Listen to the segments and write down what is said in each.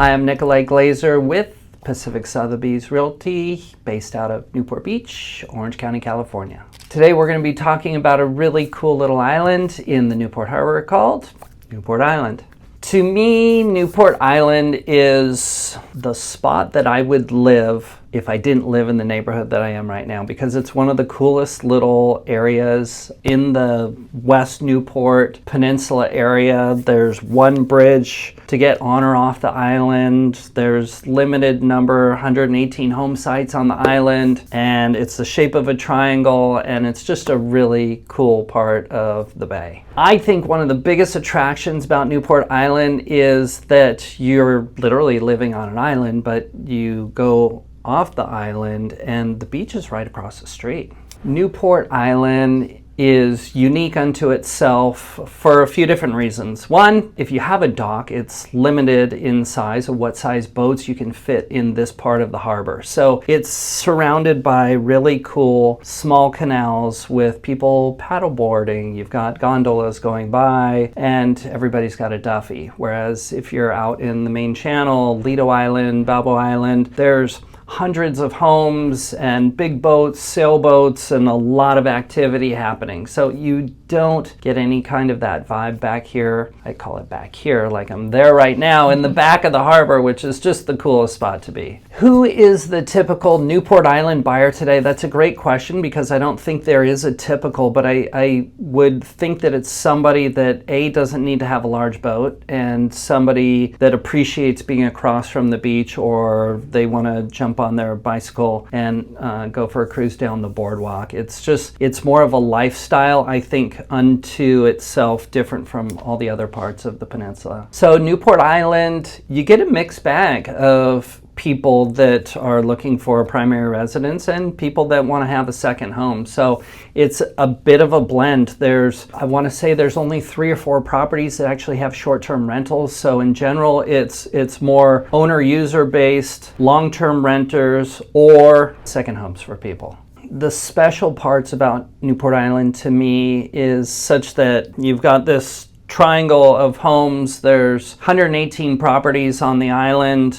I am Nicolai Glazer with Pacific Sotheby's Realty, based out of Newport Beach, Orange County, California. Today we're going to be talking about a really cool little island in the Newport Harbor called Newport Island. To me, Newport Island is the spot that I would live if I didn't live in the neighborhood that I am right now, because it's one of the coolest little areas in the West Newport Peninsula area. There's one bridge to get on or off the island. There's limited number, 118 home sites on the island, and it's the shape of a triangle, and it's just a really cool part of the bay. I think one of the biggest attractions about Newport Island is that you're literally living on an island, but you go off the island and the beach is right across the street. Newport Island is unique unto itself for a few different reasons. One, if you have a dock, it's limited in size of what size boats you can fit in this part of the harbor. So it's surrounded by really cool small canals with people paddleboarding. You've got gondolas going by and everybody's got a Duffy. Whereas if you're out in the main channel, Lido Island, Balboa Island, there's hundreds of homes and big boats, sailboats, and a lot of activity happening. So you don't get any kind of that vibe back here. I call it back here, like I'm there right now in the back of the harbor, which is just the coolest spot to be. Who is the typical Newport Island buyer today? That's a great question, because I don't think there is a typical, but I would think that it's somebody that A, doesn't need to have a large boat, and somebody that appreciates being across from the beach, or they want to jump on their bicycle and go for a cruise down the boardwalk. It's more of a lifestyle, I think, unto itself, different from all the other parts of the peninsula. So Newport Island, you get a mixed bag of people that are looking for a primary residence and people that want to have a second home. So it's a bit of a blend. I want to say there's only 3 or 4 properties that actually have short-term rentals. So in general, it's more owner-user based, long-term renters, or second homes for people. The special parts about Newport Island to me is such that you've got this triangle of homes. There's 118 properties on the island.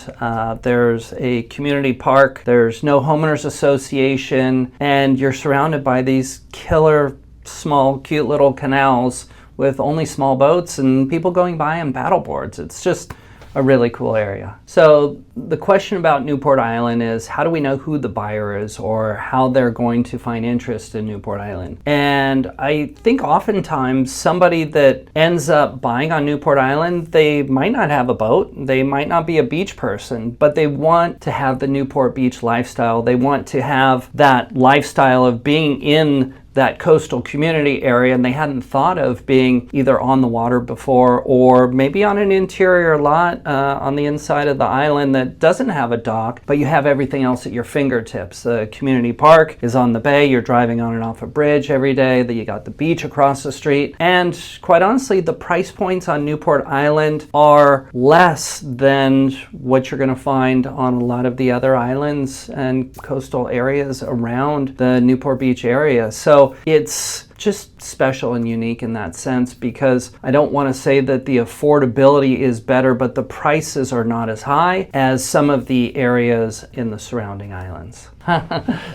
There's a community park. There's no homeowners association, and you're surrounded by these killer small cute little canals with only small boats and people going by on paddleboards. It's just a really cool area. So the question about Newport Island is, how do we know who the buyer is or how they're going to find interest in Newport Island? And I think oftentimes somebody that ends up buying on Newport Island, they might not have a boat, they might not be a beach person, but they want to have the Newport Beach lifestyle. They want to have that lifestyle of being in that coastal community area, and they hadn't thought of being either on the water before or maybe on an interior lot on the inside of the island that doesn't have a dock, but you have everything else at your fingertips. The community park is on the bay, you're driving on and off a bridge every day, that you got the beach across the street, and quite honestly, the price points on Newport Island are less than what you're going to find on a lot of the other islands and coastal areas around the Newport Beach area. So it's just special and unique in that sense, because I don't want to say that the affordability is better, but the prices are not as high as some of the areas in the surrounding islands.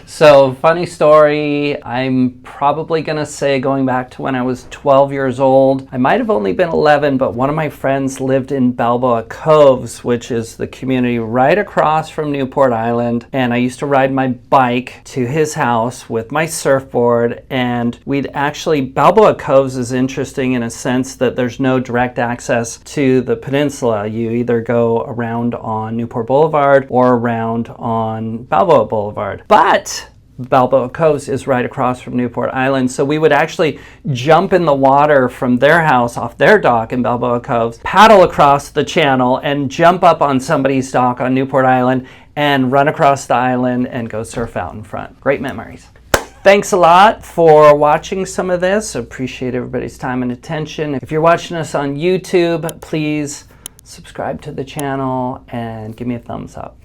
So, funny story, I'm probably going to say going back to when I was 12 years old. I might have only been 11, but one of my friends lived in Balboa Coves, which is the community right across from Newport Island, and I used to ride my bike to his house with my surfboard, and we'd actually, Balboa Coves is interesting in a sense that there's no direct access to the peninsula. You either go around on Newport Boulevard or around on Balboa Boulevard. But Balboa Coves is right across from Newport Island, so we would actually jump in the water from their house off their dock in Balboa Coves, paddle across the channel, and jump up on somebody's dock on Newport Island and run across the island and go surf out in front. Great memories. Thanks a lot for watching some of this. Appreciate everybody's time and attention. If you're watching us on YouTube, please subscribe to the channel and give me a thumbs up.